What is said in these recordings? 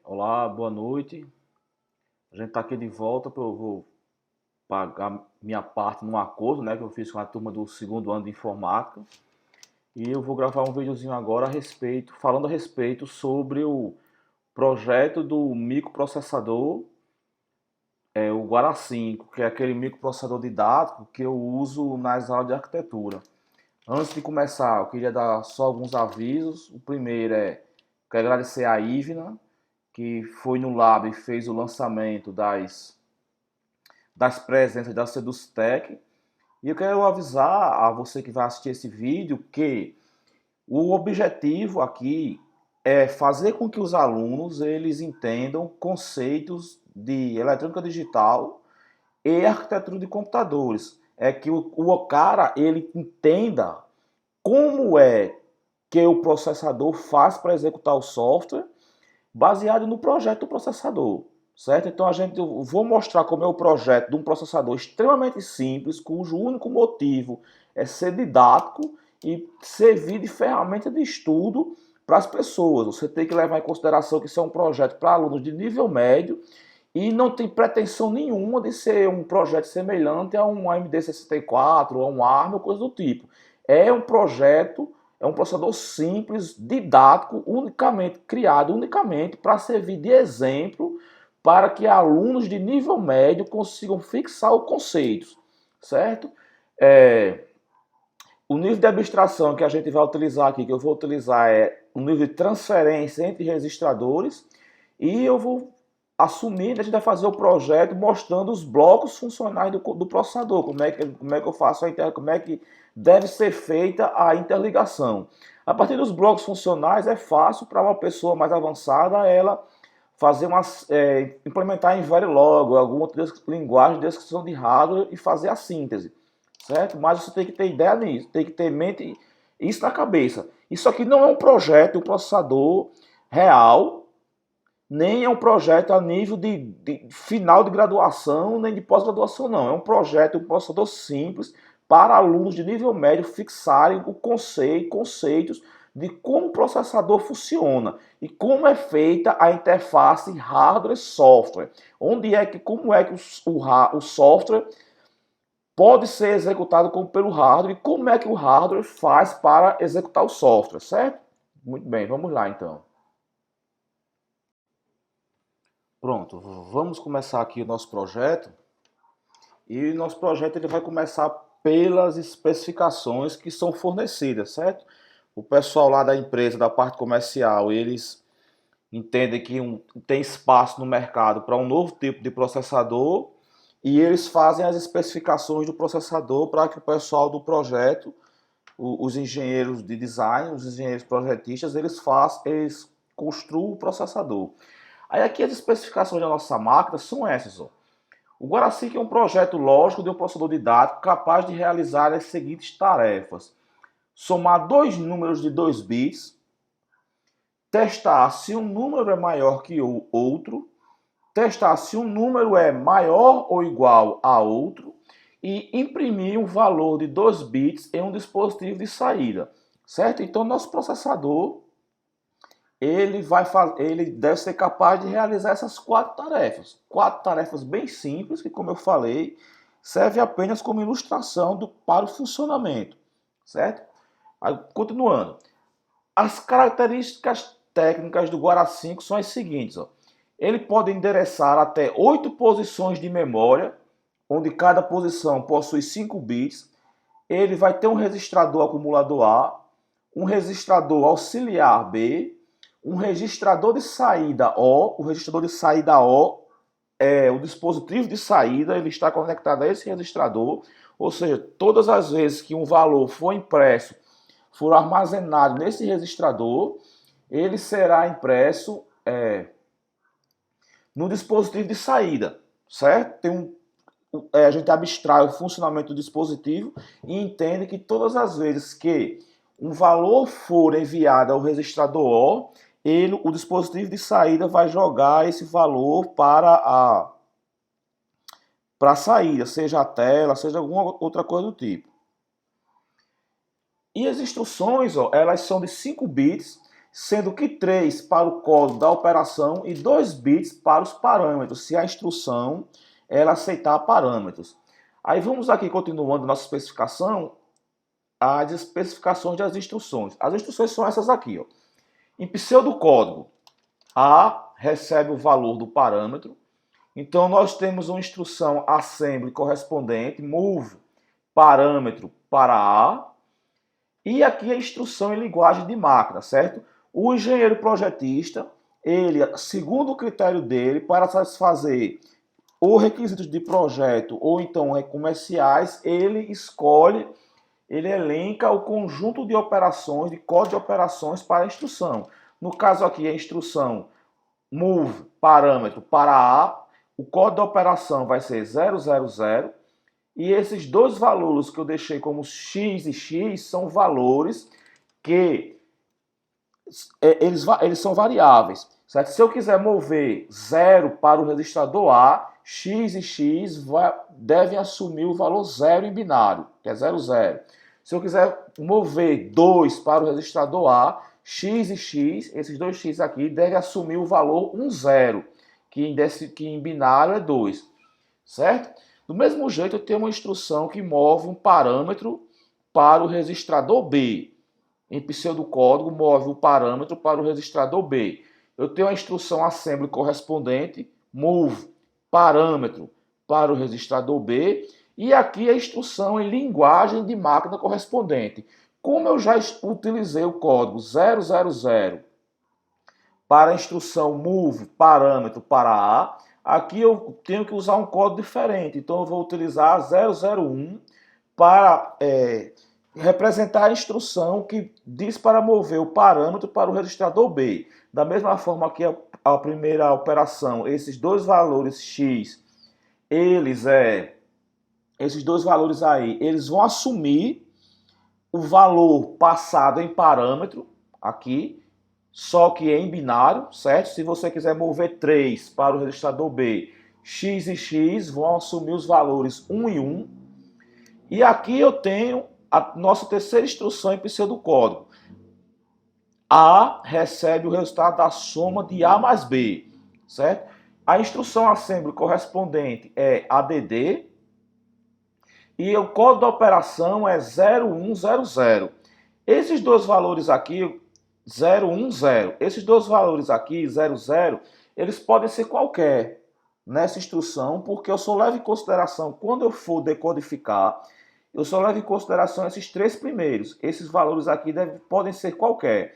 Olá, boa noite. A gente está aqui de volta, eu vou pagar minha parte num acordo, né, que eu fiz com a turma do segundo ano de informática. E eu vou gravar um videozinho agora falando a respeito sobre o projeto do microprocessador, o Guara 5, que é aquele microprocessador didático que eu uso nas aulas de arquitetura. Antes de começar, eu queria dar só alguns avisos. O primeiro quero agradecer a Ivna, que foi no Lab e fez o lançamento das presenças da Sedustec. E eu quero avisar a você que vai assistir esse vídeo que o objetivo aqui é fazer com que os alunos eles entendam conceitos de eletrônica digital e arquitetura de computadores. É que o cara ele entenda como é que o processador faz para executar o software baseado no projeto do processador, certo? Então eu vou mostrar como é o projeto de um processador extremamente simples, cujo único motivo é ser didático e servir de ferramenta de estudo para as pessoas. Você tem que levar em consideração que isso é um projeto para alunos de nível médio e não tem pretensão nenhuma de ser um projeto semelhante a um AMD64, a um ARM ou coisa do tipo. É um projeto, é um processador simples, didático, criado unicamente para servir de exemplo para que alunos de nível médio consigam fixar os conceitos, certo? O nível de abstração que a gente vai utilizar aqui, que eu vou utilizar é o nível de transferência entre registradores e eu vou assumir, a gente vai fazer o projeto mostrando os blocos funcionais do processador, como é que eu faço como é que deve ser feita a interligação. A partir dos blocos funcionais é fácil para uma pessoa mais avançada ela implementar em Verilog, alguma outra linguagem de descrição de hardware e fazer a síntese, certo? Mas você tem que ter ideia nisso, tem que ter mente isso na cabeça. Isso aqui não é um projeto, um processador real, nem é um projeto a nível de final de graduação, nem de pós-graduação, não. É um projeto, um processador simples para alunos de nível médio fixarem conceitos de como o processador funciona e como é feita a interface hardware-software. Como é que o software pode ser executado pelo hardware e como é que o hardware faz para executar o software, certo? Muito bem, vamos lá então. Pronto, vamos começar aqui o nosso projeto. E o nosso projeto ele vai começar pelas especificações que são fornecidas, certo? O pessoal lá da empresa, da parte comercial, eles entendem que tem espaço no mercado para um novo tipo de processador e eles fazem as especificações do processador para que o pessoal do projeto, os engenheiros de design, os engenheiros projetistas, eles construam o processador. Aí aqui as especificações da nossa máquina são essas, ó. O Guaracic é um projeto lógico de um processador didático capaz de realizar as seguintes tarefas: somar dois números de 2 bits, testar se um número é maior que o outro, testar se um número é maior ou igual a outro e imprimir um valor de 2 bits em um dispositivo de saída, certo? Então nosso processador ele deve ser capaz de realizar essas quatro tarefas bem simples que, como eu falei, serve apenas como ilustração para o funcionamento, certo? Aí, continuando, as características técnicas do Guara 5 são as seguintes, ó. Ele pode endereçar até 8 posições de memória, onde cada posição possui 5 bits. Ele vai ter um registrador acumulador A, um registrador auxiliar B, um registrador de saída O. O registrador de saída O é o dispositivo de saída, ele está conectado a esse registrador, ou seja, todas as vezes que um valor for impresso, for armazenado nesse registrador, ele será impresso no dispositivo de saída, certo? A gente abstrai o funcionamento do dispositivo e entende que todas as vezes que um valor for enviado ao registrador O, o dispositivo de saída vai jogar esse valor para a saída, seja a tela, seja alguma outra coisa do tipo. E as instruções, ó, elas são de 5 bits, sendo que 3 para o código da operação e 2 bits para os parâmetros, se a instrução ela aceitar parâmetros. Aí vamos aqui continuando nossa especificação, as especificações das instruções. As instruções são essas aqui, ó. Em pseudocódigo, A recebe o valor do parâmetro. Então nós temos uma instrução assembly correspondente, move parâmetro para A. E aqui a instrução em linguagem de máquina, certo? O engenheiro projetista, ele, segundo o critério dele, para satisfazer ou requisitos de projeto ou então comerciais, ele escolhe, ele elenca o conjunto de operações, de código de operações para a instrução. No caso aqui, a instrução move parâmetro para A, o código da operação vai ser 000, e esses dois valores que eu deixei como x e x são valores que eles são variáveis. Certo? Se eu quiser mover 0 para o registrador A, x e x devem assumir o valor 0 em binário, que é 00. Se eu quiser mover 2 para o registrador A, x e x, esses dois x aqui, devem assumir o valor 10, que em binário é 2. Certo? Do mesmo jeito, eu tenho uma instrução que move um parâmetro para o registrador B. Em pseudocódigo, move o parâmetro para o registrador B. Eu tenho a instrução assembly correspondente, move parâmetro para o registrador B. E aqui a instrução em linguagem de máquina correspondente. Como eu já utilizei o código 000 para a instrução move parâmetro para A, aqui eu tenho que usar um código diferente. Então eu vou utilizar 001 para representar a instrução que diz para mover o parâmetro para o registrador B. Da mesma forma que a primeira operação, esses dois valores x, esses dois valores aí, eles vão assumir o valor passado em parâmetro aqui, só que em binário, certo? Se você quiser mover 3 para o registrador B, x e x vão assumir os valores 1 e 1. E aqui eu tenho a nossa terceira instrução em pseudocódigo. A recebe o resultado da soma de A mais B, certo? A instrução assembly correspondente é ADD e o código da operação é 0100. Esses dois valores aqui, 010, esses dois valores aqui, 00, eles podem ser qualquer nessa instrução, porque eu só levo em consideração, quando eu for decodificar, eu só levo em consideração esses três primeiros. Esses valores aqui podem ser qualquer.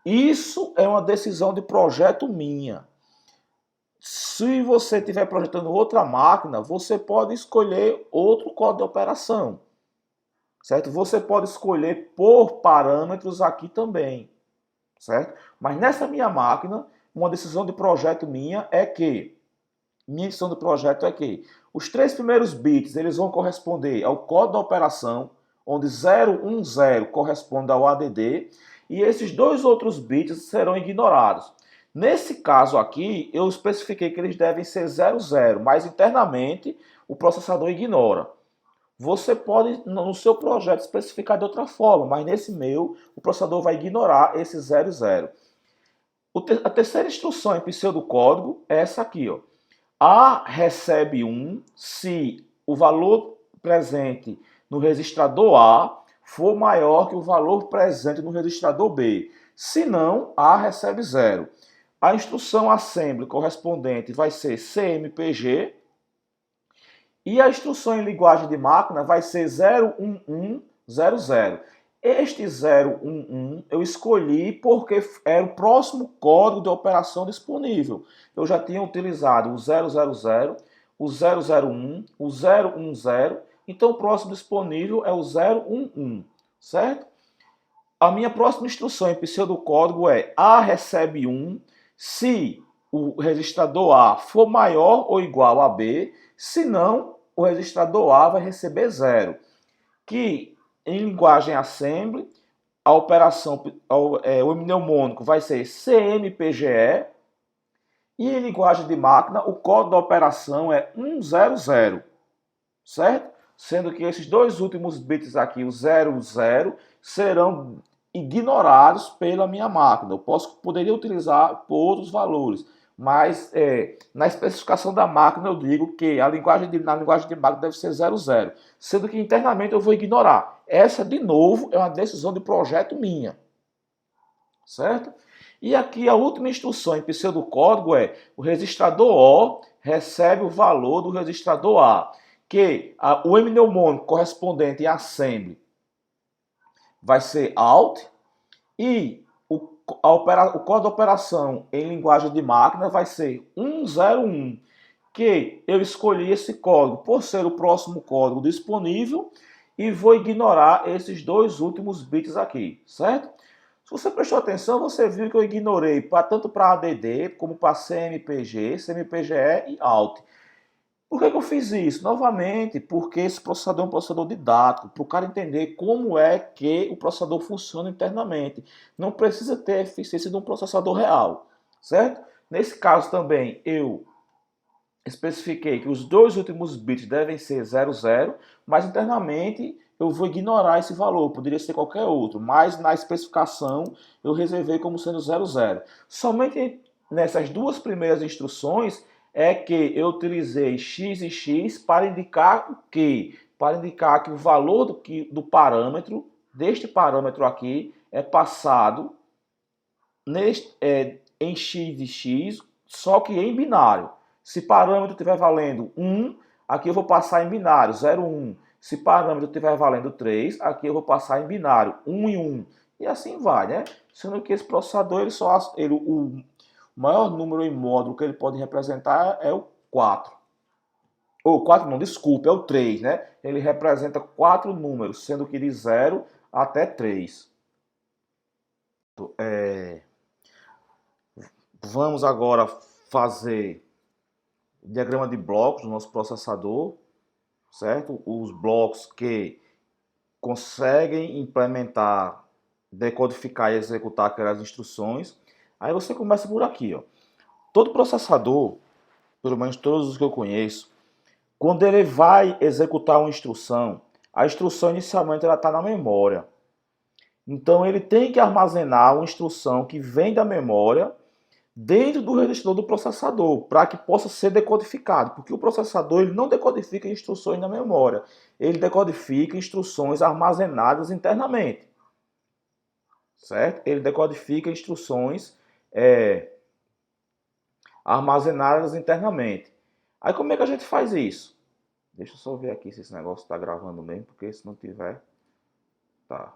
Isso é uma decisão de projeto minha. Se você estiver projetando outra máquina, você pode escolher outro código de operação. Certo? Você pode escolher por parâmetros aqui também. Certo? Mas nessa minha máquina, uma decisão de projeto minha é que os três primeiros bits eles vão corresponder ao código da operação, onde 010 corresponde ao ADD, e esses dois outros bits serão ignorados. Nesse caso aqui, eu especifiquei que eles devem ser 00, mas internamente o processador ignora. Você pode, no seu projeto, especificar de outra forma, mas nesse meu, o processador vai ignorar esse 00. A terceira instrução em pseudocódigo é essa aqui, ó. A recebe 1 se o valor presente no registrador A for maior que o valor presente no registrador B. Se não, A recebe 0. A instrução assembly correspondente vai ser CMPG e a instrução em linguagem de máquina vai ser 01100. Este 011 eu escolhi porque era o próximo código de operação disponível. Eu já tinha utilizado o 000, o 001, o 010, então o próximo disponível é o 011, certo? A minha próxima instrução em pseudocódigo é A recebe 1 se o registrador A for maior ou igual a B, se não, o registrador A vai receber 0. Que em linguagem assembly, a operação, o mnemônico vai ser CMPGE, e em linguagem de máquina, o código da operação é 100, certo? Sendo que esses dois últimos bits aqui, o 00, serão ignorados pela minha máquina. Eu poderia utilizar por outros valores, mas na especificação da máquina eu digo que na linguagem de máquina deve ser 00, sendo que internamente eu vou ignorar. Essa, de novo, é uma decisão de projeto minha, certo? E aqui a última instrução em pseudocódigo é: o registrador O recebe o valor do registrador A, que o mnemônico correspondente em assembly vai ser alt, e o código de operação em linguagem de máquina vai ser 101, que eu escolhi esse código por ser o próximo código disponível e vou ignorar esses dois últimos bits aqui, certo? Se você prestou atenção, você viu que eu ignorei tanto para ADD como para CMPG, CMPGE e ALT. Por que eu fiz isso? Novamente, porque esse processador é um processador didático, para o cara entender como é que o processador funciona internamente. Não precisa ter a eficiência de um processador real, certo? Nesse caso também, eu especifiquei que os dois últimos bits devem ser 00, mas internamente eu vou ignorar esse valor, poderia ser qualquer outro, mas na especificação eu reservei como sendo 00. Somente nessas duas primeiras instruções é que eu utilizei x e x para indicar o quê? Para indicar que o valor do parâmetro, deste parâmetro aqui, é passado em x e x, só que em binário. Se parâmetro estiver valendo 1, aqui eu vou passar em binário, 0, 1. Se parâmetro estiver valendo 3, aqui eu vou passar em binário, 1 e 1. E assim vai, né? Sendo que esse processador, o maior número em módulo que ele pode representar é o 4. Ou 4 não, desculpa, é o 3, né? Ele representa 4 números, sendo que de 0 até 3. Vamos agora fazer o diagrama de blocos do nosso processador, certo? Os blocos que conseguem implementar, decodificar e executar aquelas instruções. Aí você começa por aqui, ó. Todo processador, pelo menos todos os que eu conheço, quando ele vai executar uma instrução, a instrução inicialmente ela está na memória. Então ele tem que armazenar uma instrução que vem da memória dentro do registrador do processador, para que possa ser decodificado, porque o processador ele não decodifica instruções na memória, ele decodifica instruções armazenadas internamente, certo? Ele decodifica instruções armazenadas internamente. Aí como é que a gente faz isso? Deixa eu só ver aqui se esse negócio está gravando bem, porque se não tiver, tá.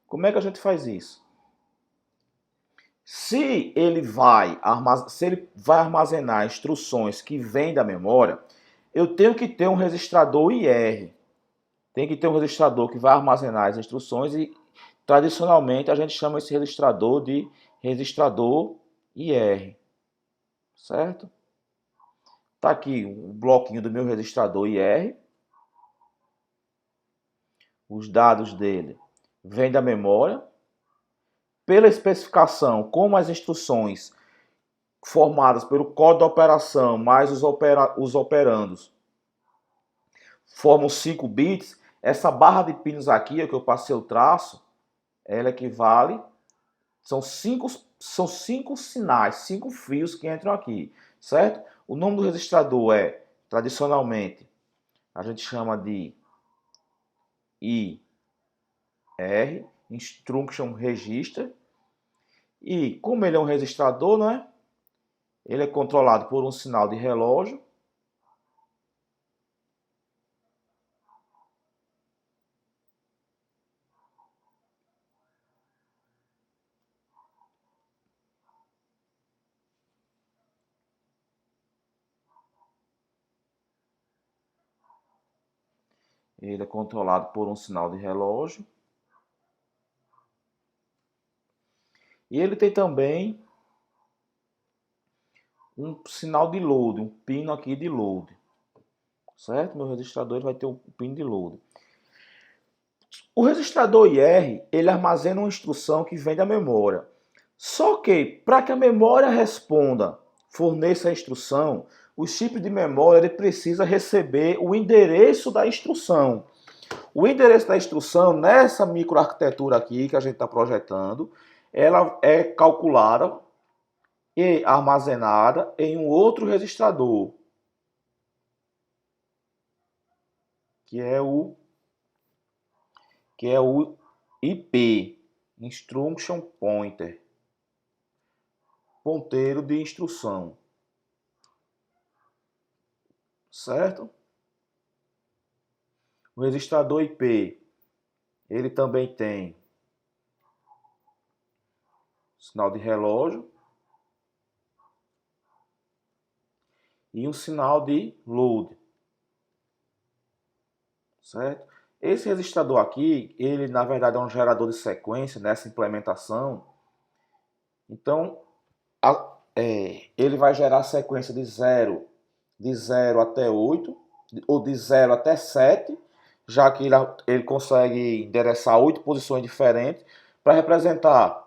Como é que a gente faz isso? Se ele vai armazenar instruções que vêm da memória, eu tenho que ter um registrador IR. Tem que ter um registrador que vai armazenar as instruções e, tradicionalmente, a gente chama esse registrador de registrador IR. Certo? Tá aqui um bloquinho do meu registrador IR. Os dados dele vêm da memória. Pela especificação, como as instruções formadas pelo código de operação mais os operandos formam 5 bits, essa barra de pinos aqui, que eu passei o traço, ela equivale, são cinco sinais, 5 fios que entram aqui, certo? O nome do registrador tradicionalmente, a gente chama de IR, Instruction Register. E como ele é um registrador, né? Ele é controlado por um sinal de relógio. Ele é controlado por um sinal de relógio. E ele tem também um sinal de load, um pino aqui de load. Certo? Meu registrador vai ter um pino de load. O registrador IR, ele armazena uma instrução que vem da memória. Só que, para que a memória responda, forneça a instrução, o chip de memória ele precisa receber o endereço da instrução. O endereço da instrução, nessa microarquitetura aqui que a gente está projetando, ela é calculada e armazenada em um outro registrador, que é o IP, Instruction Pointer, ponteiro de instrução, certo? O registrador IP, ele também tem sinal de relógio e um sinal de load, certo? Esse registrador aqui, ele na verdade é um gerador de sequência nessa implementação. Então, ele vai gerar sequência de 0 até 8, ou de 0 até 7, já que ele consegue endereçar 8 posições diferentes. Para representar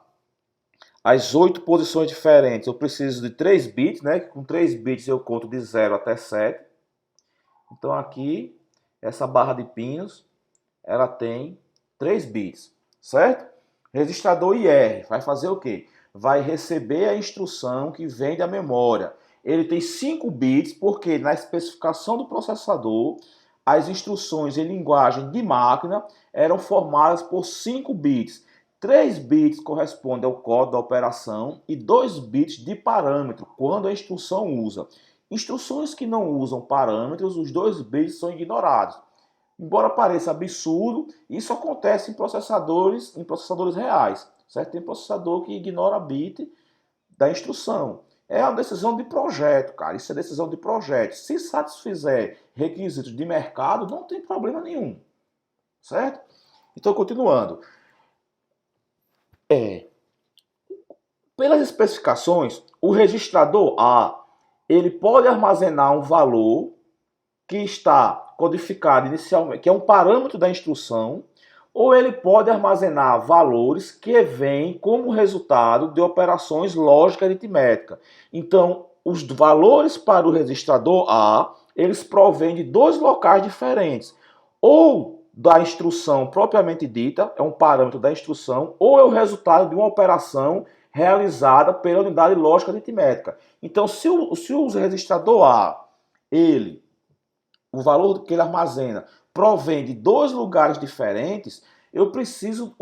as 8 posições diferentes, eu preciso de 3 bits, né? Com 3 bits eu conto de 0 até 7. Então aqui, essa barra de pinos, ela tem 3 bits, certo? Registrador IR vai fazer o quê? Vai receber a instrução que vem da memória. Ele tem 5 bits porque na especificação do processador, as instruções em linguagem de máquina eram formadas por 5 bits. 3 bits correspondem ao código da operação e 2 bits de parâmetro, quando a instrução usa. Instruções que não usam parâmetros, os 2 bits são ignorados. Embora pareça absurdo, isso acontece em processadores reais, certo? Tem processador que ignora bit da instrução. É uma decisão de projeto, cara. Isso é decisão de projeto. Se satisfizer requisitos de mercado, não tem problema nenhum, certo? Então, continuando. Pelas especificações, o registrador A, ele pode armazenar um valor que está codificado inicialmente, que é um parâmetro da instrução, ou ele pode armazenar valores que vêm como resultado de operações lógica aritmética. Então, os valores para o registrador A, eles provêm de 2 locais diferentes. Ou da instrução propriamente dita, é um parâmetro da instrução, ou é o resultado de uma operação realizada pela unidade lógica aritmética. Então, se o registrador A, o valor que ele armazena provém de 2 lugares diferentes, eu preciso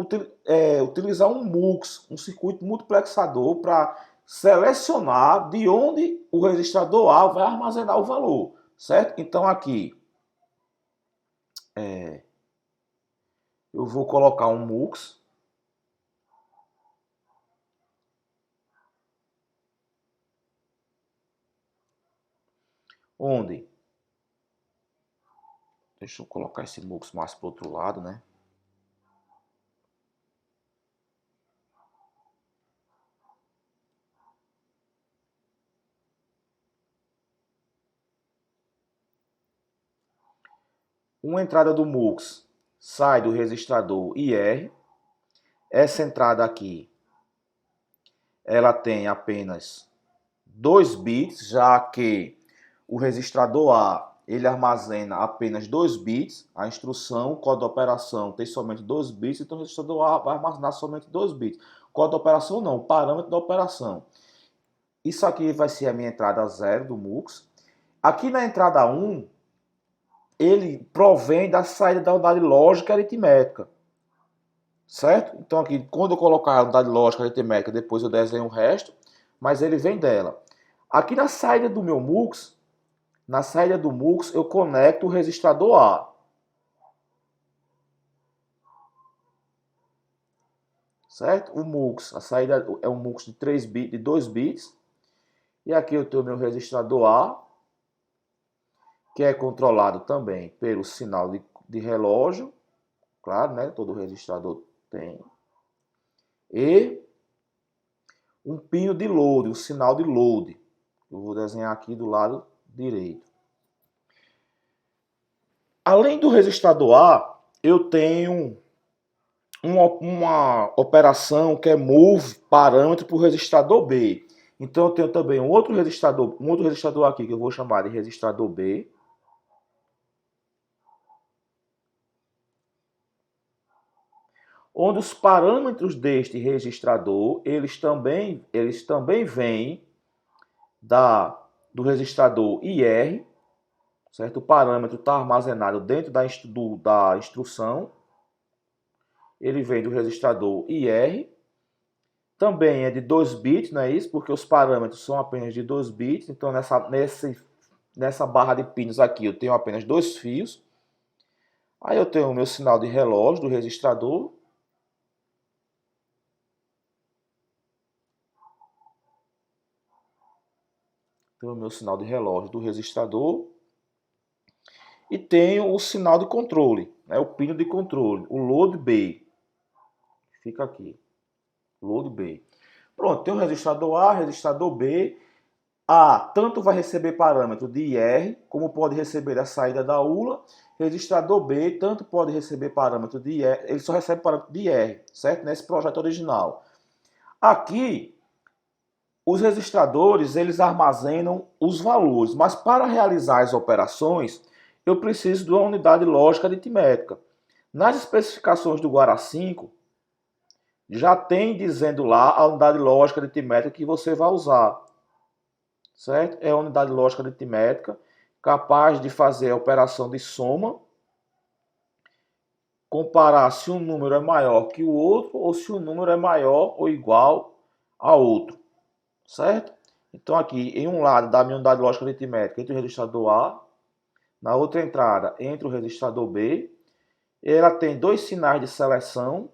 utilizar um MUX, um circuito multiplexador, para selecionar de onde o registrador A vai armazenar o valor, certo? Então aqui eu vou colocar um MUX, onde, deixa eu colocar esse MUX mais para o outro lado, né? Uma entrada do MUX sai do registrador IR. Essa entrada aqui, ela tem apenas 2 bits, já que o registrador A, ele armazena apenas 2 bits, a instrução, o código da operação tem somente 2 bits, então o registrador A vai armazenar somente 2 bits. O código da operação não, o parâmetro da operação. Isso aqui vai ser a minha entrada 0 do MUX. Aqui na entrada 1, ele provém da saída da unidade lógica aritmética. Certo? Então aqui, quando eu colocar a unidade lógica aritmética, depois eu desenho o resto, mas ele vem dela. Aqui na saída do meu MUX, eu conecto o registrador A. Certo? O MUX, a saída é um MUX de 3 bits, de 2 bits. E aqui eu tenho o meu registrador A, que é controlado também pelo sinal de relógio. Claro, né? Todo registrador tem. E um pino de load, um sinal de load. Eu vou desenhar aqui do lado direito. Além do registrador A, eu tenho uma operação que é move parâmetro para o registrador B. Então eu tenho também um outro registrador aqui que eu vou chamar de registrador B. onde os parâmetros deste registrador, eles também vêm do registrador IR, certo? O parâmetro está armazenado dentro da instrução, ele vem do registrador IR, também é de 2 bits, não é isso? Porque os parâmetros são apenas de 2 bits, então nessa barra de pinos aqui eu tenho apenas 2 fios. Aí eu tenho o meu sinal de relógio do registrador. Tenho o meu sinal de relógio do registrador. E tenho o sinal de controle, né, o pino de controle, o load B. Fica aqui, load B. Pronto, tem o registrador A, registrador B. A tanto vai receber parâmetro de IR, como pode receber a saída da ULA. Registrador B tanto pode receber parâmetro de IR, ele só recebe parâmetro de IR, certo? Nesse projeto original. Aqui, os registradores, eles armazenam os valores, mas para realizar as operações, eu preciso de uma unidade lógica aritmética. Nas especificações do Guara 5, já tem dizendo lá a unidade lógica aritmética que você vai usar. Certo? É a unidade lógica aritmética capaz de fazer a operação de soma, comparar se um número é maior que o outro ou se um número é maior ou igual a outro. Certo? Então aqui, em um lado da minha unidade lógica aritmética, entre o registrador A, na outra entrada, entre o registrador B, ela tem 2 sinais de seleção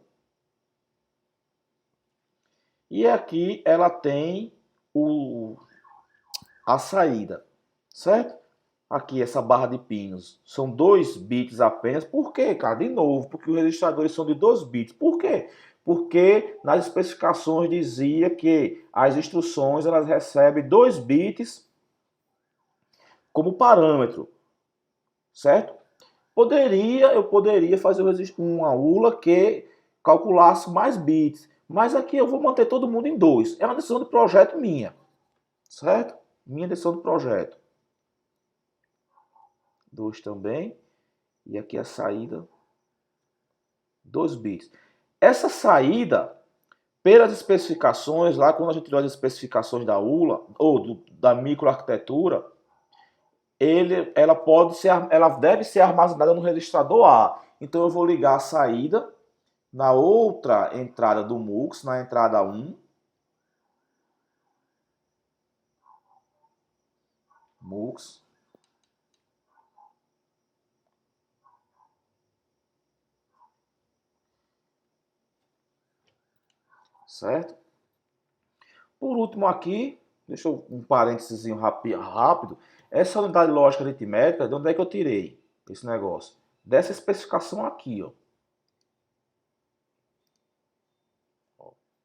e aqui ela tem a saída, certo? Aqui essa barra de pinos são 2 bits apenas. Por quê, cara? De novo, porque os registradores são de 2 bits. Por quê? Porque nas especificações dizia que as instruções elas recebem 2 bits como parâmetro, certo? Eu poderia fazer uma ULA que calculasse mais bits, mas aqui eu vou manter todo mundo em 2. É uma decisão de projeto minha, certo? Minha decisão de projeto. 2 também. E aqui a saída, 2 bits. Essa saída, pelas especificações, lá quando a gente olha as especificações da ULA, ou da microarquitetura, ela deve ser armazenada no registrador A. Então eu vou ligar a saída na outra entrada do MUX, na entrada 1. MUX. Certo? Por último aqui, deixa eu um parênteses rápido. Essa unidade lógica aritmética, de onde é que eu tirei esse negócio? Dessa especificação aqui, ó.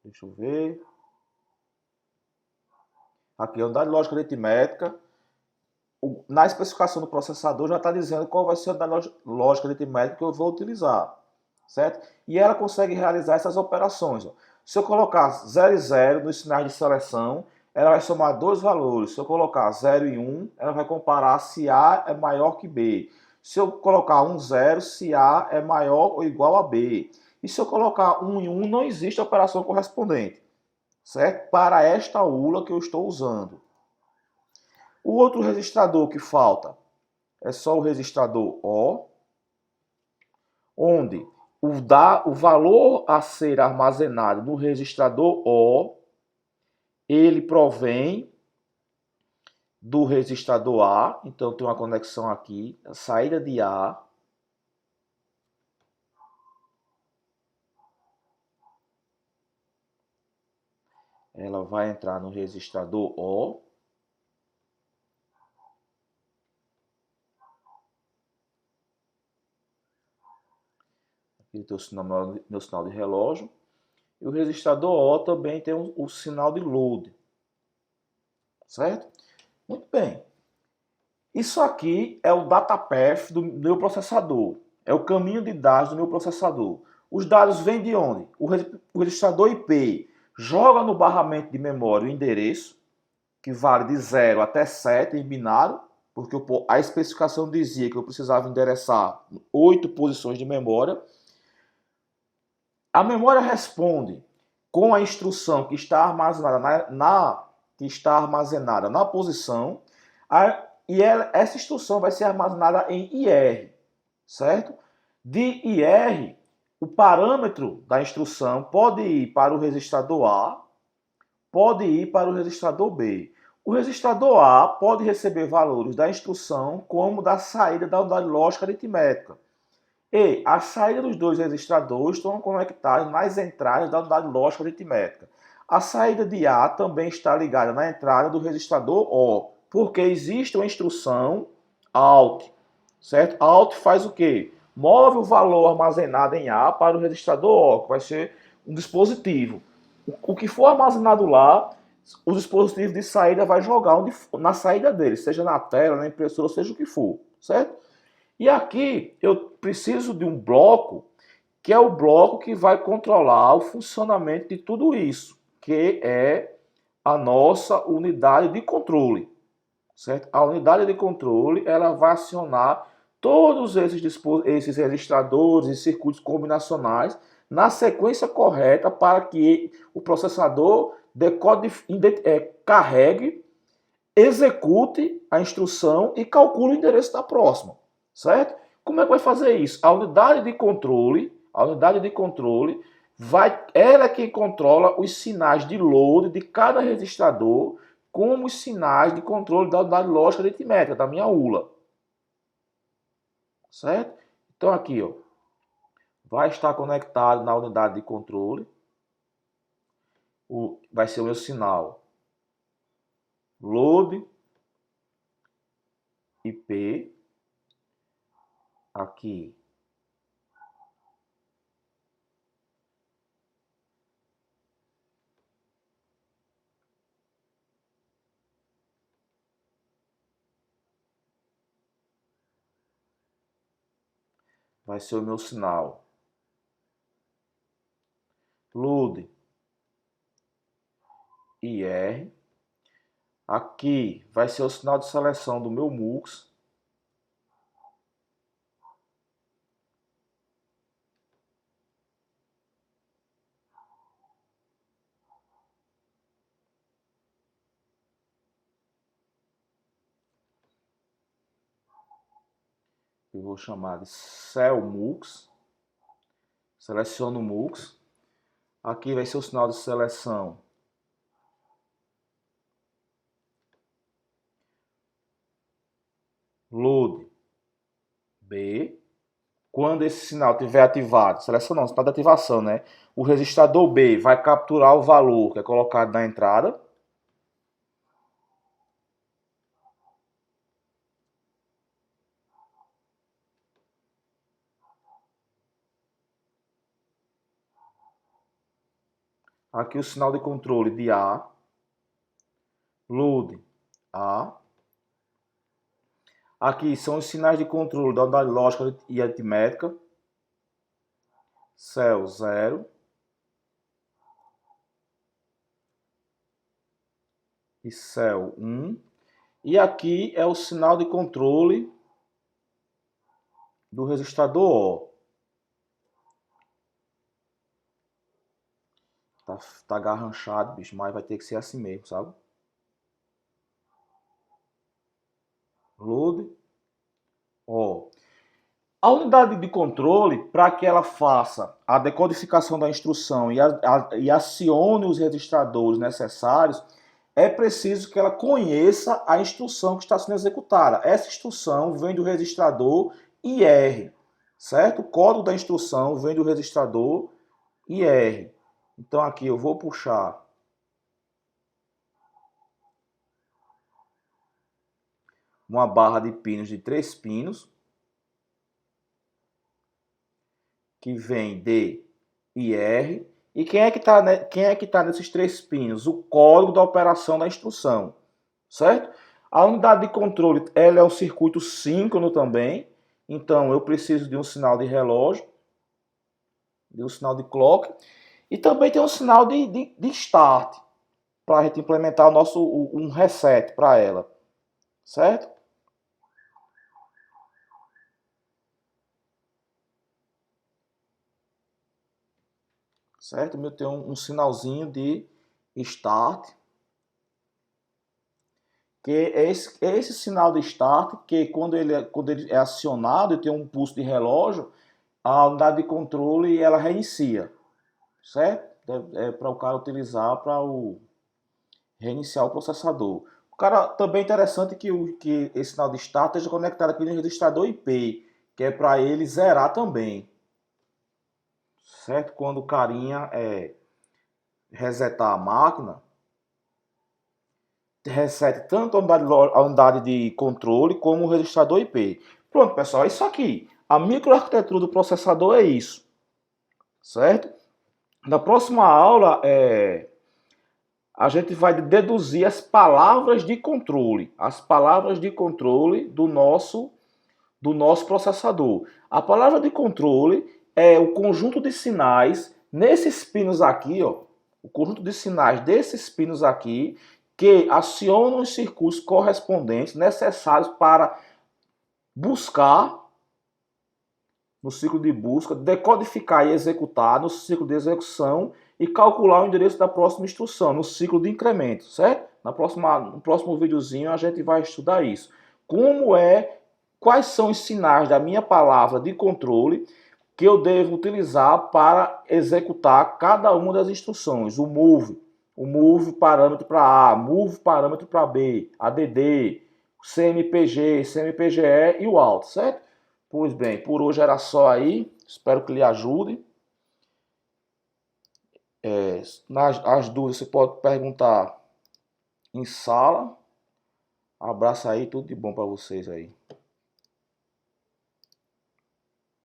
Deixa eu ver. Aqui, a unidade lógica aritmética. Na especificação do processador já está dizendo qual vai ser a unidade lógica aritmética que eu vou utilizar. Certo? E ela consegue realizar essas operações. Ó. Se eu colocar 0 e 0 nos sinais de seleção, ela vai somar 2 valores. Se eu colocar 0 e 1, ela vai comparar se A é maior que B. Se eu colocar 1, 0, se A é maior ou igual a B. E se eu colocar 1 e 1, não existe operação correspondente. Certo? Para esta ULA que eu estou usando. O outro registrador que falta é só o registrador O, onde o valor a ser armazenado no registrador O, ele provém do registrador A, então tem uma conexão aqui, a saída de A, ela vai entrar no registrador O, aqui tem meu sinal de relógio, e o registrador O também tem o sinal de load, certo? Muito bem. Isso aqui é o data path do meu processador. É o caminho de dados do meu processador. Os dados vêm de onde? O registrador IP joga no barramento de memória o endereço, que vale de 0 até 7 em binário, porque a especificação dizia que eu precisava endereçar 8 posições de memória. A memória responde com a instrução que está armazenada que está armazenada na posição, essa instrução vai ser armazenada em IR, certo? De IR, o parâmetro da instrução pode ir para o registrador A, pode ir para o registrador B. O registrador A pode receber valores da instrução como da saída da unidade lógica aritmética. E a saída dos dois registradores estão conectados nas entradas da unidade lógica aritmética. A saída de A também está ligada na entrada do registrador O, porque existe uma instrução ALT, certo? ALT faz o quê? Move o valor armazenado em A para o registrador O, que vai ser um dispositivo. O que for armazenado lá, o dispositivo de saída vai jogar na saída dele, seja na tela, na impressora, seja o que for, certo? E aqui eu preciso de um bloco, que é o bloco que vai controlar o funcionamento de tudo isso, que é a nossa unidade de controle, certo? A unidade de controle, ela vai acionar todos esses registradores e circuitos combinacionais na sequência correta para que o processador carregue, execute a instrução e calcule o endereço da próxima, certo? Como é que vai fazer isso? A unidade de controle ela é quem controla os sinais de load de cada registrador, como os sinais de controle da unidade lógica aritmética, da minha ULA, certo? Então aqui, ó, vai estar conectado na unidade de controle, vai ser o meu sinal load IP, aqui vai ser o meu sinal load IR. Aqui vai ser o sinal de seleção do meu MUX. Eu vou chamar de cell MUX. Seleciono o MUX. Aqui vai ser o sinal de seleção load B. Quando esse sinal estiver ativado, selecionando o sinal de ativação, né? O registrador B vai capturar o valor que é colocado na entrada. Aqui o sinal de controle de A. Load A. Aqui são os sinais de controle da unidade lógica e aritmética. Cell 0. E cell 1. E aqui é o sinal de controle do registrador O. Tá garranchado, bicho, mas vai ter que ser assim mesmo, sabe? Load O. A unidade de controle, para que ela faça a decodificação da instrução e acione os registradores necessários, é preciso que ela conheça a instrução que está sendo executada. Essa instrução vem do registrador IR, certo? O código da instrução vem do registrador IR. Então aqui eu vou puxar uma barra de pinos de 3 pinos, que vem de IR. E quem é que tá nesses 3 pinos? O código da operação da instrução, certo? A unidade de controle, ela é um circuito síncrono também, então eu preciso de um sinal de relógio, de um sinal de clock, e também tem um sinal de start, para a gente implementar um reset para ela, certo? certo? O meu tem um sinalzinho de start, que é esse sinal de start, que quando ele é acionado, tem um pulso de relógio, a unidade de controle ela reinicia, certo? É para o cara utilizar para reiniciar o processador. O cara também é interessante que esse sinal de start esteja conectado aqui no registrador IP, que é para ele zerar também, certo? Quando o carinha resetar a máquina, resete tanto a unidade de controle como o registrador IP. Pronto, pessoal, é isso aqui. A microarquitetura do processador é isso, certo? Na próxima aula, a gente vai deduzir as palavras de controle, do nosso processador. A palavra de controle é o conjunto de sinais nesses pinos aqui, ó, o conjunto de sinais desses pinos aqui que acionam os circuitos correspondentes necessários para buscar no ciclo de busca, decodificar e executar no ciclo de execução e calcular o endereço da próxima instrução no ciclo de incremento, certo? No próximo videozinho a gente vai estudar isso. Quais são os sinais da minha palavra de controle que eu devo utilizar para executar cada uma das instruções. O move parâmetro para A, move parâmetro para B, ADD, CMPG, CMPGE e o alt, certo? Pois bem, por hoje era só aí. Espero que lhe ajude. As dúvidas você pode perguntar em sala. Abraço aí, tudo de bom para vocês aí.